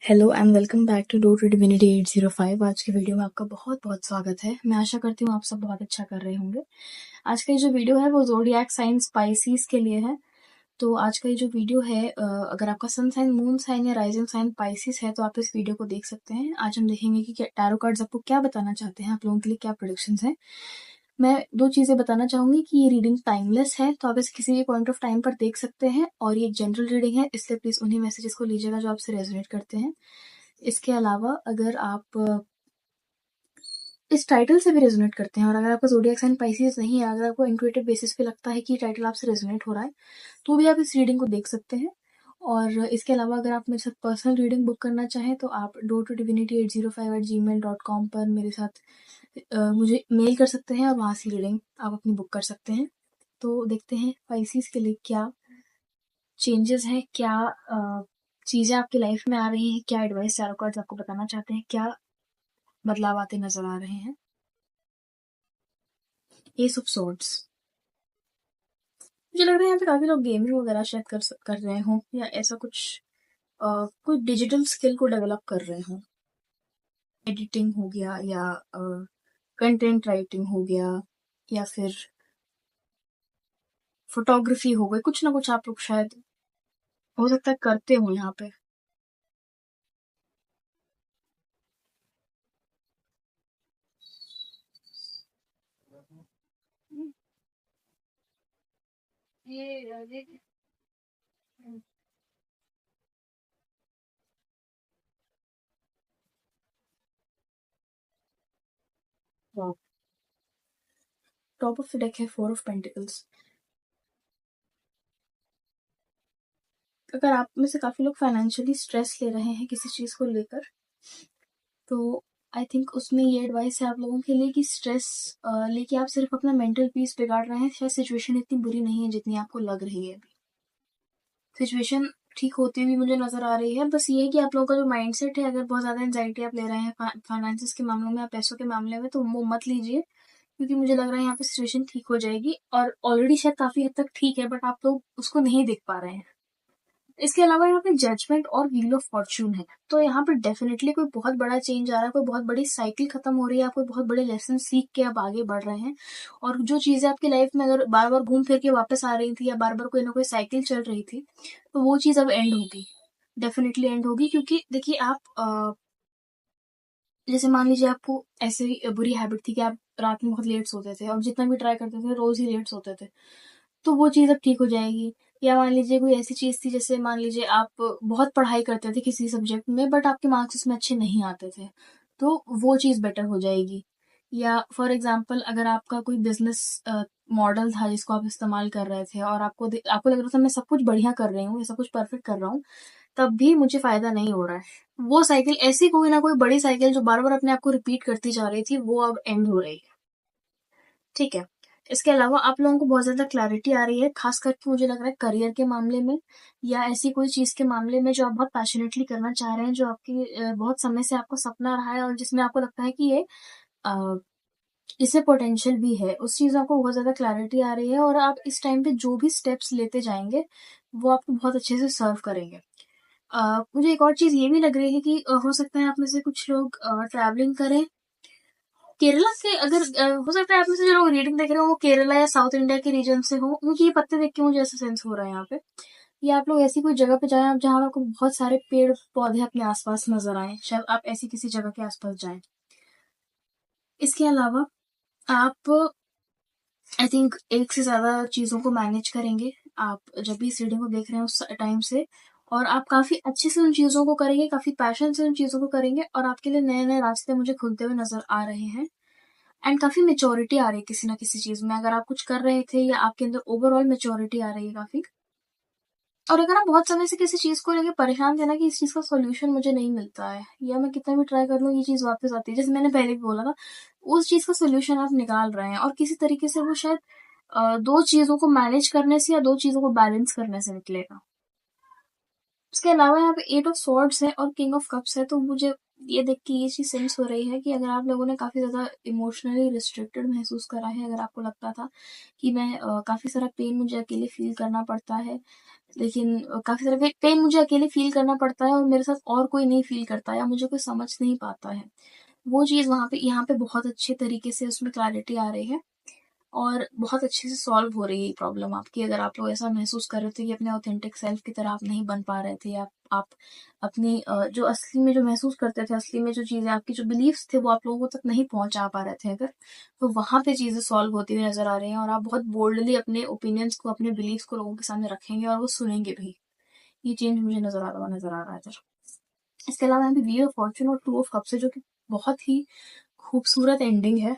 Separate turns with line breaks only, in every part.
Hello and welcome back to door to divinity 805। आज की video में आपका बहुत बहुत स्वागत है। मैं आशा करती हूँ आप सब बहुत अच्छा कर रहे होंगे। आज का ये जो वीडियो है वो ज़ोडिएक साइन स्पाइसीज के लिए है। तो आज का ये जो वीडियो है अगर आपका सन साइन, मून साइन या राइजिंग साइन पाइसिस है तो आप इस वीडियो को देख सकते हैं। आज हम देखेंगे कि क्या टैरो कार्ड्स आपको क्या बताना चाहते हैं, आप लोगों के लिए क्या प्रेडिक्शंस हैं। मैं दो चीज़ें बताना चाहूँगी कि ये रीडिंग टाइमलेस है, तो आप इसे किसी भी पॉइंट ऑफ टाइम पर देख सकते हैं, और ये एक जनरल रीडिंग है, इसलिए प्लीज़ उन्हीं मैसेजेस को लीजिएगा जो आपसे रेजोनेट करते हैं। इसके अलावा अगर आप इस टाइटल से भी रेजोनेट करते हैं और अगर आपका ज़ोडिएक साइन पाइसिस नहीं है, अगर आपको इंट्यूटिव बेसिस पे लगता है कि ये टाइटल आपसे रेजोनेट हो रहा है, तो भी आप इस रीडिंग को देख सकते हैं। और इसके अलावा अगर आप मेरे साथ पर्सनल रीडिंग बुक करना चाहें तो आप door2divinity805@gmail.com पर मेरे साथ मुझे मेल कर सकते हैं और वहाँ से रीडिंग आप अपनी बुक कर सकते हैं। तो देखते हैं पाइसिस के लिए क्या चेंजेस हैं, क्या चीज़ें आपकी लाइफ में आ रही हैं, क्या एडवाइस टैरो कार्ड्स आपको बताना चाहते हैं, क्या बदलाव आते नजर आ रहे हैं। एस ऑफ सॉर्ड्स, मुझे लग रहा है यहाँ पे काफी लोग गेमिंग वगैरह शायद कर रहे हों, या ऐसा कुछ कोई डिजिटल स्किल को डेवलप कर रहे हों। एडिटिंग हो गया, या कंटेंट राइटिंग हो गया, या फिर फोटोग्राफी हो गई, कुछ ना कुछ आप लोग शायद हो सकता है करते हो यहाँ पे। टॉप ऑफ द डेक है 4 ऑफ पेंटिकल्स। अगर आप में से काफी लोग फाइनेंशियली स्ट्रेस ले रहे हैं किसी चीज को लेकर, तो आई थिंक उसमें ये एडवाइस है आप लोगों के लिए कि स्ट्रेस लेके आप सिर्फ अपना मेंटल पीस बिगाड़ रहे हैं। शायद सिचुएशन इतनी बुरी नहीं है जितनी आपको लग रही है अभी। सिचुएशन ठीक होती हुई मुझे नजर आ रही है, बस ये है कि आप लोगों का जो माइंडसेट है, अगर बहुत ज़्यादा एंजाइटी आप ले रहे हैं फाइनेंसिस के मामलों में या पैसों के मामले में, तो वो मत लीजिए, क्योंकि मुझे लग रहा है यहाँ पे सिचुएशन ठीक हो जाएगी, और ऑलरेडी शायद काफ़ी हद तक ठीक है, बट आप लोग उसको नहीं देख पा रहे हैं। इसके अलावा यहाँ पे जजमेंट और व्हील ऑफ फॉर्च्यून है, तो यहाँ पे डेफिनेटली कोई बहुत बड़ा चेंज आ रहा है, कोई बहुत बड़ी साइकिल खत्म हो रही है, आप कोई बहुत बड़े लेसन सीख के आप आगे बढ़ रहे हैं। और जो चीजें आपकी लाइफ में अगर बार बार घूम फिर के वापस आ रही थी, या बार बार कोई ना कोई साइकिल चल रही थी, तो वो चीज अब एंड होगी, डेफिनेटली एंड होगी। क्योंकि देखिए आप जैसे मान लीजिए आपको ऐसे ही बुरी हैबिट थी कि आप रात में बहुत लेट सोते थे, और जितना भी ट्राई करते थे रोज ही लेट सोते थे, तो वो चीज़ अब ठीक हो जाएगी। या मान लीजिए कोई ऐसी चीज़ थी, जैसे मान लीजिए आप बहुत पढ़ाई करते थे किसी सब्जेक्ट में, बट आपके मार्क्स उसमें अच्छे नहीं आते थे, तो वो चीज़ बेटर हो जाएगी। या फॉर एग्जांपल अगर आपका कोई बिजनेस मॉडल था जिसको आप इस्तेमाल कर रहे थे, और आपको लग रहा था मैं सब कुछ बढ़िया कर रही हूँ, सब कुछ परफेक्ट कर रहा हूँ, तब भी मुझे फायदा नहीं हो रहा है, वो साइकिल, ऐसी कोई ना कोई बड़ी साइकिल जो बार बार अपने आप को रिपीट करती जा रही थी, वो अब एंड हो रही है। ठीक है। इसके अलावा आप लोगों को बहुत ज़्यादा क्लैरिटी आ रही है, खास करके मुझे लग रहा है करियर के मामले में, या ऐसी कोई चीज़ के मामले में जो आप बहुत पैशनेटली करना चाह रहे हैं, जो आपकी बहुत समय से आपको सपना रहा है, और जिसमें आपको लगता है कि ये अ, इसमें पोटेंशियल भी है, उस चीज़ में आपको बहुत ज़्यादा क्लैरिटी आ रही है, और आप इस टाइम पे जो भी स्टेप्स लेते जाएंगे वो आपको बहुत अच्छे से सर्व करेंगे। मुझे एक और चीज़ ये भी लग रही है कि हो सकता है आप में से कुछ लोग ट्रैवलिंग करें केरला से। अगर हो सकता है आप में से जो लोग रीडिंग देख रहे हो वो केरला या साउथ इंडिया के रीजन से हो, क्योंकि ये पत्ते देख के मुझे ऐसा सेंस हो रहा है यहाँ पे। या आप लोग ऐसी कोई जगह पे जाएं आप जहाँ आपको बहुत सारे पेड़ पौधे अपने आसपास नजर आए, शायद आप ऐसी किसी जगह के आसपास जाएं। इसके अलावा आप आई थिंक एक से ज्यादा चीजों को मैनेज करेंगे आप जब भी इस रीडिंग को देख रहे हैं उस टाइम से, और आप काफी अच्छे से उन चीजों को करेंगे, काफी पैशन से उन चीजों को करेंगे, और आपके लिए नए नए रास्ते मुझे खुलते हुए नजर आ रहे हैं। एंड काफी मेच्योरिटी आ रही है किसी ना किसी चीज में, अगर आप कुछ कर रहे थे, या आपके अंदर ओवरऑल मेच्योरिटी आ रही है काफी। और अगर आप बहुत समय से किसी चीज को लेकर परेशान थे ना कि इस चीज का सोल्यूशन मुझे नहीं मिलता है, या मैं कितना भी ट्राई कर लूँ ये चीज वापस आती है, जैसे मैंने पहले भी बोला था, उस चीज का सोल्यूशन आप निकाल रहे हैं, और किसी तरीके से वो शायद दो चीजों को मैनेज करने से या दो चीजों को बैलेंस करने से निकलेगा। उसके अलावा यहाँ पे 8 ऑफ स्वॉर्ड्स है और किंग ऑफ कप्स है, तो मुझे ये देख के ये चीज सेंस हो रही है कि अगर आप लोगों ने काफी ज्यादा इमोशनली रिस्ट्रिक्टेड महसूस करा है, अगर आपको लगता था कि मैं काफी सारा पेन मुझे अकेले फील करना पड़ता है, लेकिन काफ़ी सारे कई मुझे अकेले फ़ील करना पड़ता है और मेरे साथ और कोई नहीं फ़ील करता या मुझे कोई समझ नहीं पाता है। वो चीज़ वहाँ पे यहाँ पे बहुत अच्छे तरीके से उसमें क्लैरिटी आ रही है और बहुत अच्छे से सॉल्व हो रही है ये प्रॉब्लम आपकी। अगर आप लोग ऐसा महसूस कर रहे थे कि अपने ऑथेंटिक सेल्फ की तरह आप नहीं बन पा रहे थे या आप अपनी जो असली में जो महसूस करते थे, असली में जो चीज़ें आपकी जो बिलीव्स थे वो आप लोगों तक नहीं पहुँचा पा रहे थे अगर, तो वहाँ पे चीज़ें सॉल्व होती हुई नज़र आ रही हैं और आप बहुत बोल्डली अपने ओपिनियंस को, अपने बिलीव्स को लोगों के सामने रखेंगे और वो सुनेंगे भी। ये चेंज मुझे नज़र आ रहा है इधर। इसके अलावा यहाँ पे व्हील ऑफ फॉर्च्यून और टू ऑफ कप्स है जो कि बहुत ही खूबसूरत एंडिंग है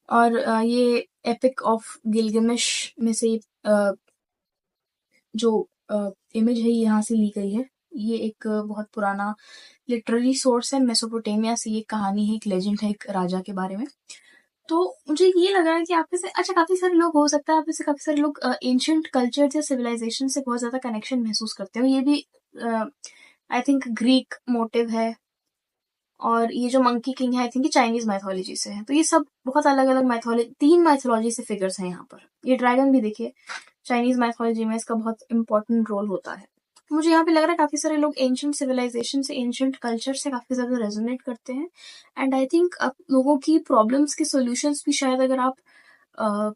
और ये एपिक ऑफ गिलगमेश में से जो इमेज है ये यहाँ से ली गई है। ये एक बहुत पुराना लिटरेरी सोर्स है, मेसोपोटामिया से ये कहानी है, एक लेजेंड है एक राजा के बारे में। तो मुझे ये लग रहा है कि आप में से अच्छा काफ़ी सारे लोग हो सकता है आप में से काफ़ी सारे लोग एंशिएंट कल्चर्स या सिविलाइजेशन से बहुत ज़्यादा कनेक्शन महसूस करते हो। ये भी आई थिंक ग्रीक मोटिव है और ये जो मंकी किंग है आई थिंक ये चाइनीज मैथोलॉजी से है। तो ये सब बहुत अलग अलग मैथोलॉजी, 3 मैथोलॉजी से फिगर्स हैं यहाँ पर। ये ड्रैगन भी देखिए चाइनीज मैथोलॉजी में इसका बहुत इंपॉर्टेंट रोल होता है। तो मुझे यहाँ पे लग रहा है काफी सारे लोग एंशिएंट सिविलाइजेशन से, एंशिएंट कल्चर से काफी ज्यादा रेजोनेट करते हैं एंड आई थिंक आप लोगों की प्रॉब्लम्स के सोल्यूशंस भी शायद अगर आप अ,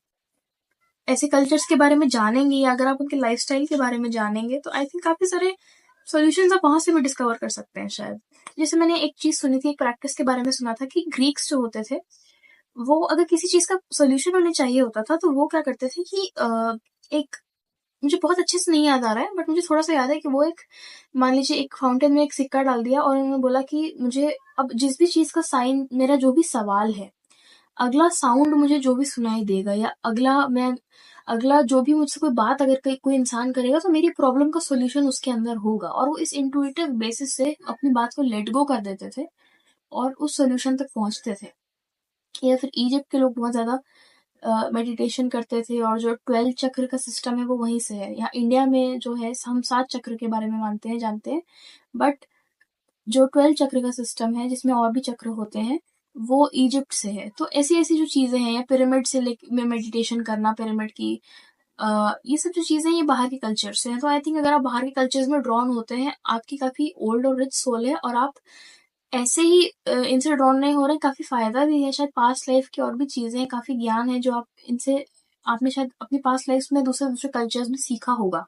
ऐसे कल्चर्स के बारे में जानेंगे या अगर आप उनके लाइफस्टाइल के बारे में जानेंगे तो आई थिंक काफी सारे सॉल्यूशंस आप वहां से भी डिस्कवर कर सकते हैं शायद। जैसे मैंने एक चीज सुनी थी, एक प्रैक्टिस के बारे में सुना था कि ग्रीक्स जो होते थे वो अगर किसी चीज का सोल्यूशन उन्हें चाहिए होता था तो वो क्या करते थे कि एक, मुझे बहुत अच्छे से नहीं याद आ रहा है बट मुझे थोड़ा सा याद है कि वो एक, मान लीजिए एक फाउंटेन में एक सिक्का डाल दिया और उन्होंने बोला कि मुझे अब जिस भी चीज का साइन, मेरा जो भी सवाल है, अगला साउंड मुझे जो भी सुनाई देगा या अगला जो भी मुझसे कोई बात अगर कोई इंसान करेगा तो मेरी प्रॉब्लम का सोल्यूशन उसके अंदर होगा। और वो इस इंट्यूटिव बेसिस से अपनी बात को लेट गो कर देते थे और उस सोल्यूशन तक पहुंचते थे। या फिर इजिप्ट के लोग बहुत ज्यादा मेडिटेशन करते थे और जो 12 चक्र का सिस्टम है वो वहीं से है। यहाँ इंडिया में जो है हम 7 चक्र के बारे में मानते हैं, जानते हैं, बट जो 12 चक्र का सिस्टम है जिसमें और भी चक्र होते हैं वो इजिप्ट से है। तो ऐसी ऐसी जो चीजें हैं, या पिरामिड से में मेडिटेशन करना, पिरामिड की ये सब जो चीजें हैं ये बाहर के कल्चर से हैं। तो आई थिंक अगर आप बाहर के कल्चर्स में ड्रॉन होते हैं, आपकी काफी ओल्ड और रिच सोल है और आप ऐसे ही इनसे ड्रॉन नहीं हो रहे, काफी फायदा भी है, शायद पास्ट लाइफ की और भी चीजें हैं, काफी ज्ञान है जो आप इनसे, आपने शायद अपनी पास्ट लाइफ में दूसरे दूसरे कल्चर्स में सीखा होगा,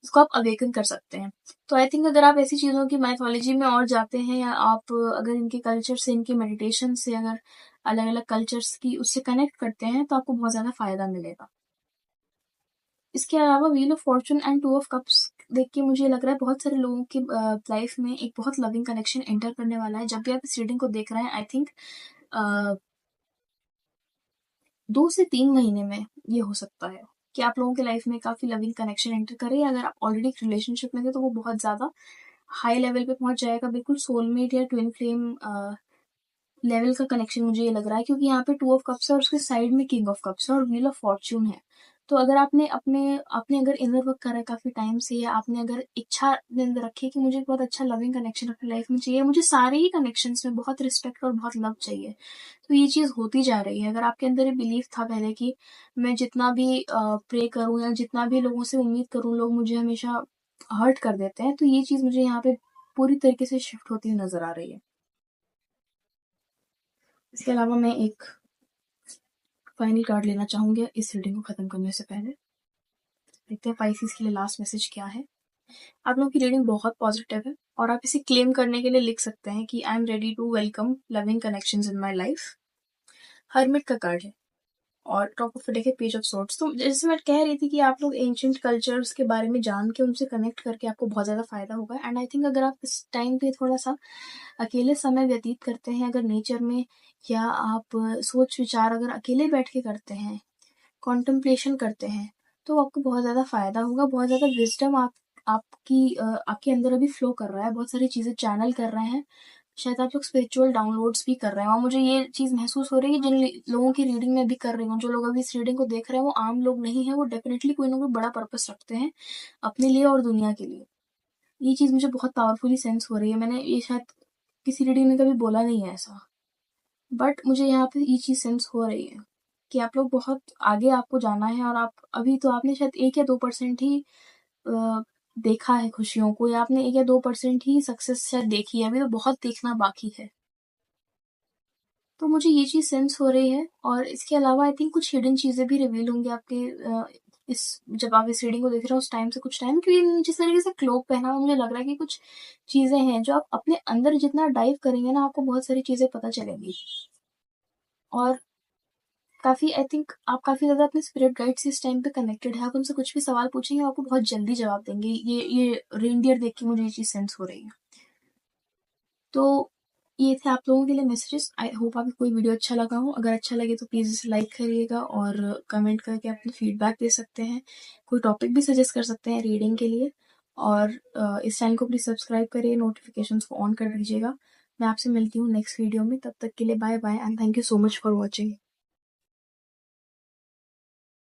इसको आप अवेकन कर सकते हैं। तो आई थिंक अगर आप ऐसी चीज़ों की माइथोलॉजी में और जाते हैं या आप अगर इनके कल्चर से, इनके मेडिटेशन से अगर अलग अलग कल्चर्स की उससे कनेक्ट करते हैं तो आपको बहुत ज़्यादा फायदा मिलेगा। इसके अलावा wheel of Fortune and two of cups देख के मुझे लग रहा है बहुत सारे लोगों की लाइफ में एक बहुत लविंग कनेक्शन एंटर करने वाला है। जब भी आप इस रीडिंग को देख रहे हैं आई थिंक 2 से 3 महीने में ये हो सकता है कि आप लोगों की लाइफ में काफी लविंग कनेक्शन एंटर करे। अगर आप ऑलरेडी एक रिलेशनशिप में थे तो वो बहुत ज्यादा हाई लेवल पे पहुंच जाएगा, बिल्कुल सोलमेट या ट्विन फ्लेम लेवल का कनेक्शन मुझे ये लग रहा है, क्योंकि यहाँ पे 2 ऑफ कप्स है और उसके साइड में किंग ऑफ कप्स है और व्हील ऑफ फॉर्च्यून है। तो अगर आपने अपने आपने अगर इनर वर्क करा है काफी टाइम से, या आपने अगर इच्छा अपने अंदर रखी है कि मुझे बहुत अच्छा लविंग कनेक्शन अपनी लाइफ में चाहिए, मुझे सारे ही कनेक्शन में बहुत रिस्पेक्ट और बहुत लव चाहिए, तो ये चीज होती जा रही है। अगर आपके अंदर ये बिलीफ था पहले कि मैं जितना भी प्रे करूं या जितना भी लोगों से उम्मीद करूं लोग मुझे हमेशा हर्ट कर देते हैं, तो ये चीज मुझे यहाँ पे पूरी तरीके से शिफ्ट होती हुई नजर आ रही है। इसके अलावा मैं एक फाइनल कार्ड लेना चाहूंगी इस रीडिंग को खत्म करने से पहले। देखते हैं पाइसेस के लिए लास्ट मैसेज क्या है। आप लोगों की रीडिंग बहुत पॉजिटिव है और आप इसे क्लेम करने के लिए लिख सकते हैं कि I am ready to welcome loving connections in my life. Hermit का कार्ड है और टॉप ऑफ डेक है पेज ऑफ सोर्ड्स। तो जैसे मैं कह रही थी कि आप लोग एंशिएंट कल्चर्स के बारे में जान के उनसे कनेक्ट करके आपको बहुत ज़्यादा फायदा होगा। एंड आई थिंक अगर आप इस टाइम पे थोड़ा सा अकेले समय व्यतीत करते हैं अगर नेचर में, या आप सोच विचार अगर अकेले बैठ के करते हैं, कॉन्टेम्पलेशन करते हैं, तो आपको बहुत ज़्यादा फायदा होगा। बहुत ज़्यादा विजडम आपके अंदर अभी फ्लो कर रहा है, बहुत सारी चीज़ें चैनल कर रहे हैं, शायद आप लोग स्पिरिचुअल डाउनलोड्स भी कर रहे हैं। और मुझे ये चीज़ महसूस हो रही है जिन लोगों की रीडिंग में भी कर रही हूँ, जो लोग अभी इस रीडिंग को देख रहे हैं वो आम लोग नहीं है, वो डेफिनेटली कोई ना कोई बड़ा पर्पस रखते हैं अपने लिए और दुनिया के लिए। ये चीज़ मुझे बहुत पावरफुली सेंस हो रही है। मैंने ये शायद किसी रीडिंग में कभी बोला नहीं है ऐसा, बट मुझे यहाँ पे ये चीज़ सेंस हो रही है कि आप लोग बहुत आगे आपको जाना है और आप अभी तो आपने शायद 1 या 2% ही देखा है खुशियों को या आपने 1 या 2% ही सक्सेस शायद देखी है, अभी तो बहुत देखना बाकी है। तो मुझे ये चीज़ सेंस हो रही है और इसके अलावा आई थिंक कुछ हिडन चीज़ें भी रिवील होंगी आपके इस जब आप इस रीडिंग को देख रहे हो उस टाइम से कुछ टाइम, क्योंकि जिस तरीके से क्लोक पहना हुआ मुझे लग रहा है कि कुछ चीज़ें हैं जो आप अपने अंदर जितना डाइव करेंगे ना आपको बहुत सारी चीज़ें पता चलेंगी। और काफ़ी आई थिंक आप काफ़ी ज़्यादा अपने स्पिरिट गाइड से इस टाइम पे कनेक्टेड है। आप उनसे कुछ भी सवाल पूछेंगे, वो आपको बहुत जल्दी जवाब देंगे। ये रेनडियर देख के मुझे ये चीज़ सेंस हो रही है। तो ये थे आप लोगों के लिए मैसेजेस। आई होप आपको कोई वीडियो अच्छा लगा हो। अगर अच्छा लगे तो प्लीज़ इसे लाइक करिएगा और कमेंट करके अपना फीडबैक दे सकते हैं। कोई टॉपिक भी सजेस्ट कर सकते हैं रीडिंग के लिए। और इस चैनल को प्लीज़ सब्सक्राइब करिए, नोटिफिकेशंस को ऑन कर दीजिएगा। मैं आपसे मिलती हूँ नेक्स्ट वीडियो में। तब तक के लिए bye bye and thank you so much for watching.